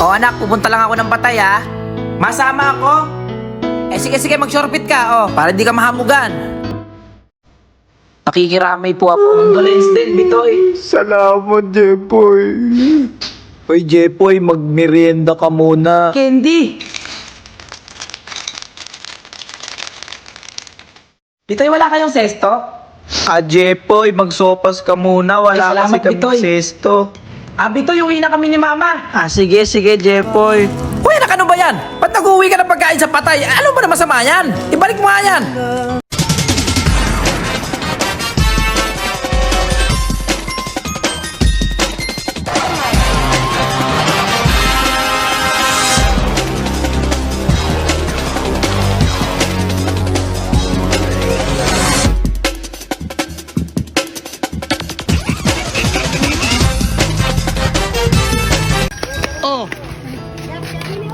O anak, pupunta lang ako ng Patay ha. Masama ako? Eh sige, mag-shortfit ka, para di ka mahamugan. Nakikiramay po ako. Condolence din, Bitoy. Salamat, Jepoy. Hoy, Jepoy, magmerienda ka muna. Candy! Bitoy, wala kayong sesto? Jepoy, magsopas ka muna. Wala Ay, kasi salamat, kami Bitoy. sesto. Bitoy, uwi na kami ni Mama. Sige, Jepoy. Uy, anak, ano ba yan? Ba't nag-uwi ka ng pagkain sa Patay? Ano ba na masama yan? Ibalik mo nga yan.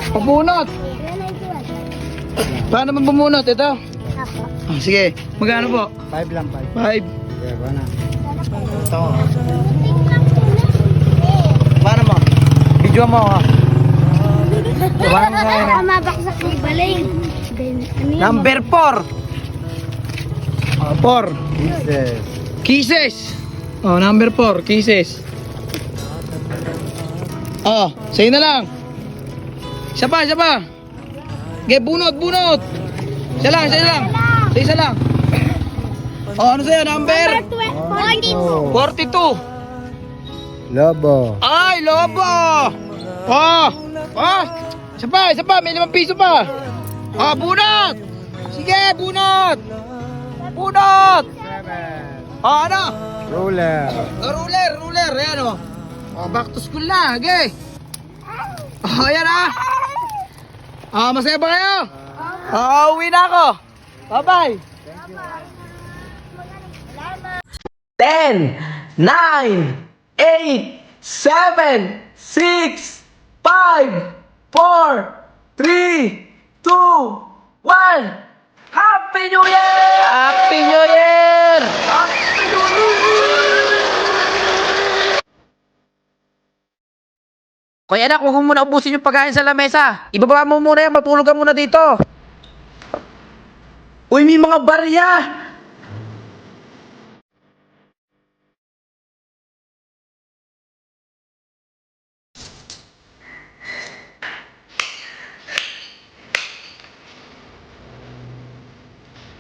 Pabunot. Paano man bumunot? Ito? Sige. Magkano po? 5 lang, 5. 5. Yeah, wala. Ito. Paano mo? Video mo ha. Baka mabaksak sa ibaling. Number 4. 4. Jesus. Kisses. Number 4. Kisses. Sa'yo na lang. Isa pa. Okay, bunot. Isa lang. Sa isa lang. Ano sa'yo? Number? 42. Lobo. Ay, lobo! Isa pa. May 5 piso pa. Bunot! Sige, bunot! Ano? Ruler. Ruler. Ayan o. Back to school na. Okay. Ayan masaya ba kayo? Uwi na ako. Bye-bye. 10, 9, 8, 7, 6, 5, 4, 3, 2, 1. Happy New Year! Happy New Year! Kuya anak, huwag mo muna ubusin yung pagkain sa lamesa. Ibaba mo muna yan, matulog ka muna dito. Uy, may mga barya!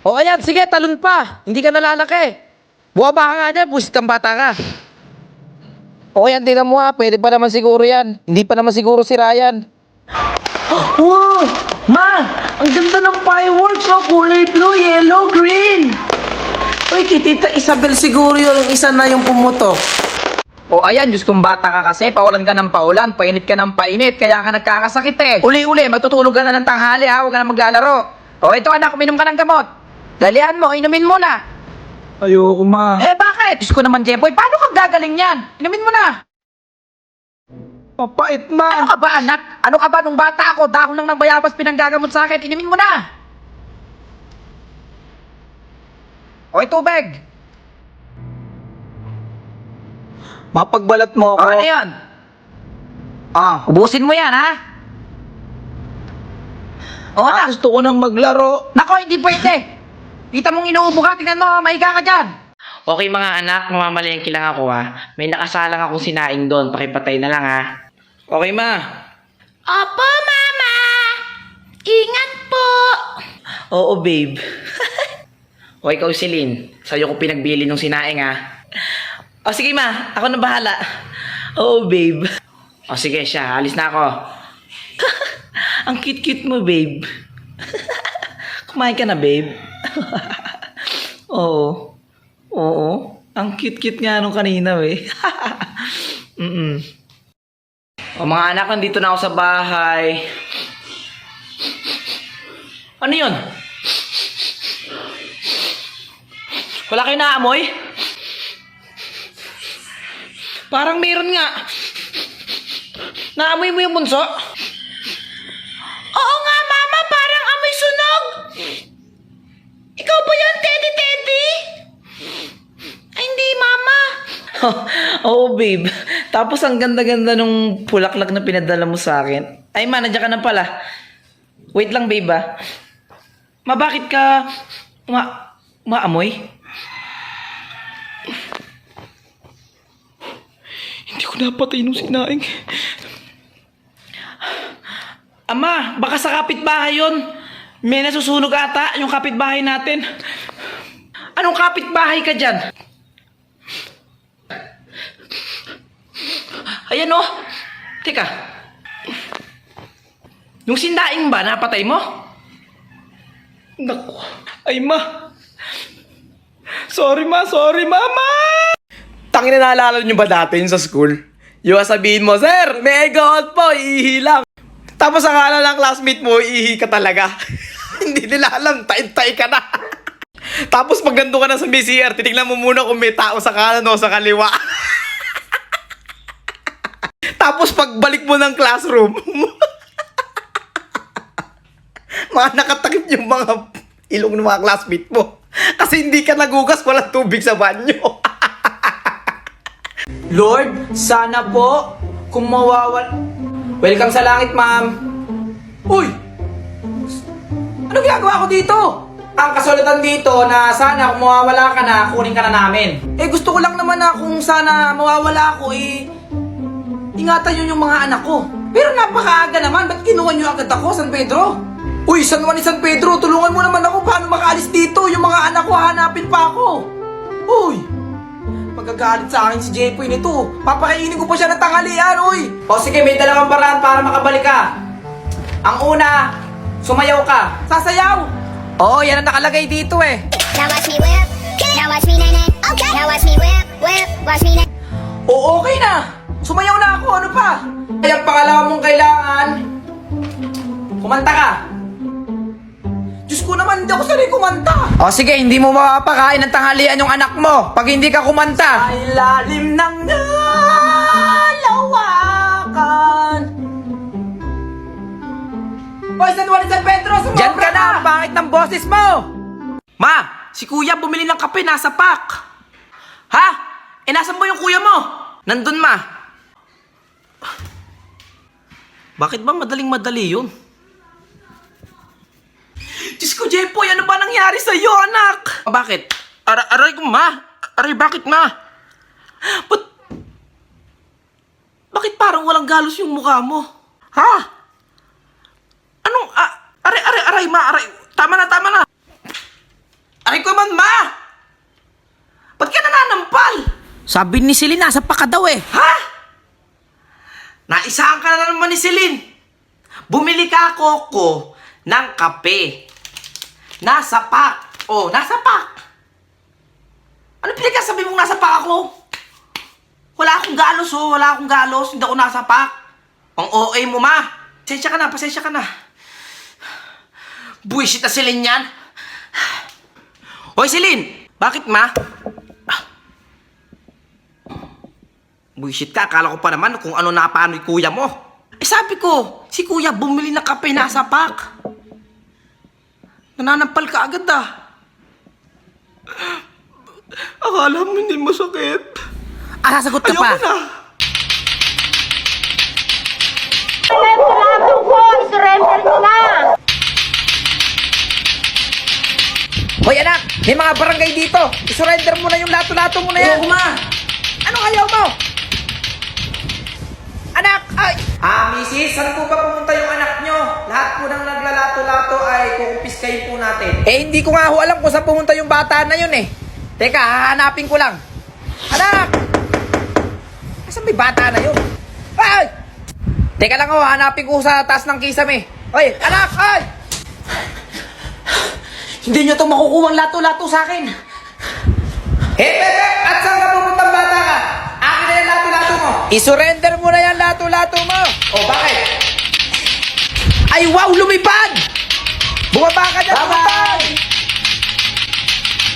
O ayan, sige, talon pa. Hindi ka nalalaki. Buwaba ka nga dyan, busit kang bata ka. O yan, tingnan mo ha, pwede pa naman siguro yan. Hindi pa naman siguro si Ryan. Wow! Ma! Ang ganda ng fireworks, kulay blue, yellow, green. Uy, kitita Isabel siguro yung isa na yung pumutok. O ayan, Diyos kong bata ka kasi, paulan ka ng paulan, painit ka ng painit, kaya ka nagkakasakit eh. Uli-uli, matutulog ka na ng tanghali ha, huwag ka na maglalaro. O ito anak, uminom ka ng gamot. Dalihan mo, inumin mo na. Ayoko, ma. Bakit? Diyos ko naman, Jeboy, paano kang gagaling yan? Inumin mo na. Papait, ma. Ano ka ba, anak? Ano ka ba nung bata ako? Dahon lang ng bayabas pinanggagamot sa akin. Inumin mo na. O, tubig. Mapagbalat mo ako. O, ano yan? Ubusin mo yan, ha? O, anak. Gusto ko nang maglaro. Nako, hindi pwede. Kita mong inuubo ka, tingnan mo, mahiga ka dyan. Okay mga anak, mamamalengke lang ako ha. May nakasalang akong sinaing doon, pakipatay na lang ha. Okay ma. Opo, Mama! Ingat po! Oo babe. O ikaw Celine, sa'yo ko pinagbili nung sinaing ha. O sige ma, ako na bahala. Oo babe. O sige siya, alis na ako. Ang cute-cute mo babe. Kumain ka na babe. Oo. Ang cute-cute nga nung kanina eh. O mga anak, nandito na ako sa bahay. Ano yun? Wala kayo naamoy? Parang meron nga. Naamoy mo yung bunso? Oo nga, Mama! Parang amoy sunog! Ikaw ba yun, Teddy? Ay, hindi, Mama! Oo, babe. Tapos ang ganda-ganda nung bulaklak na pinadala mo sa akin. Ay ma, nandiyan ka na pala. Wait lang babe ah. Ma, bakit ka maamoy? Hindi ko napatay nung sinaing. Ama, baka sa kapitbahay yun. May nasusunog ata yung kapitbahay natin. Anong kapitbahay ka dyan? Ayan oh. Teka. Yung sindaing ba, napatay mo? Naku. Ay ma. Sorry mama. Tangina, naalala nyo ba dati yun sa school? Yung sabihin mo, sir, may out po, ihi lang. Tapos akala ng classmate mo, ihi ka talaga. Hindi nila alam, tay ka na. Tapos pag nandun ka na sa BCR, titignan mo muna kung may tao sa kanan o sa kaliwa. Tapos pagbalik mo ng classroom, mga nakatakip yung mga ilong ng mga classmate mo. Kasi hindi ka nagugas, walang tubig sa banyo. Lord, sana po, kung Welcome sa langit, ma'am. Uy! Ano ginagawa ko dito? Ang kasulatan dito na sana kung mawawala ka na, kunin ka na namin. Eh gusto ko lang naman na kung sana mawawala ako, ingatan nyo yung mga anak ko. Pero napakaaga naman, ba't kinuha nyo agad ako, San Pedro? Uy, San Juan ni San Pedro, tulungan mo naman ako paano makaalis dito. Yung mga anak ko, hanapin pa ako. Uy! Magagalit sa akin si Jepoy nito. Papakainin ko pa siya ng tanghalian, uy! O sige, may dalawang paraan para makabalik ka. Ang una, sumayaw ka. Sasayaw! Oo, yan ang nakalagay dito eh. Now watch me whip. Now watch me nene. Okay. Now watch me whip, whip. Watch me nene. Oo, okay na. Sumayaw na ako, ano pa? Ay, ang pangalawa mong kailangan, kumanta ka. Diyos ko naman, hindi ako sanay kumanta. O sige, hindi mo mapapakain ng tanghalian yung anak mo pag hindi ka kumanta. Ay, lalim ng nalawakan. Hoy, San Juan, San Pedro, sumobra. Diyan ka na, ang pangit ng boses mo. Ma, si kuya bumili ng kape, nasa pack. Ha? Eh, nasan mo yung kuya mo? Nandun, ma. Bakit ba madaling-madali yun? Diyos ko, Jepoy, ano ba nangyari sa'yo, anak? Bakit? Aray ko, ma. Aray, bakit, ma? Bakit parang walang galos yung mukha mo? Ha? Anong, aray, ma, aray. Tama na. Aray ko man, ma. Ba't ka nananampal? Sabi ni Celine, nasa pa ka daw eh. Ha? Naisahan ka na naman ni Celine. Bumili ka, Coco, ng kape. Nasa pack. Oh, nasa pack. Ano pinagkasabi mong nasa pack ako? Wala akong galos, oh. Wala akong galos. Hindi ako nasa pack. Ang OA mo, ma. Pasensya ka na. Buwisit na Celine yan. Hoy, Celine. Bakit, ma? Buwisit ka. Akala ko pa naman kung ano na paano yung kuya mo. Eh, sabi ko, si kuya bumili ng kape nasa pack. Nananampal ka agad ah. Akala mo hindi masakit. Sasagot ka pa. Ayoko na. Lato ko, isurrender nyo na. Hoy anak, may mga barangay dito. Isurrender mo na yung lato-lato mo na yan. Ma. Anong ayaw mo? Anak, ay! Misis, saan po ba pumunta yung anak nyo? Lahat po ng naglalato-lato ay kukumpiskayin po natin. Eh, hindi ko nga ho alam kung saan pumunta yung bata na yun eh. Teka, hahanapin ko lang. Anak! Asan may bata na yun? Ay! Teka lang ho, hanapin ko sa taas ng kisame. Oy, anak! Ay! Hindi nyo itong makukuha ang lato-lato sa akin. At saan ka pumuntang bata ka? Akin na yung lato-lato mo. I-surrender mo na yan lato-lato mo. O, bakit? Ay, wow! Lumipad! Bumaba ka dyan! Bumaba!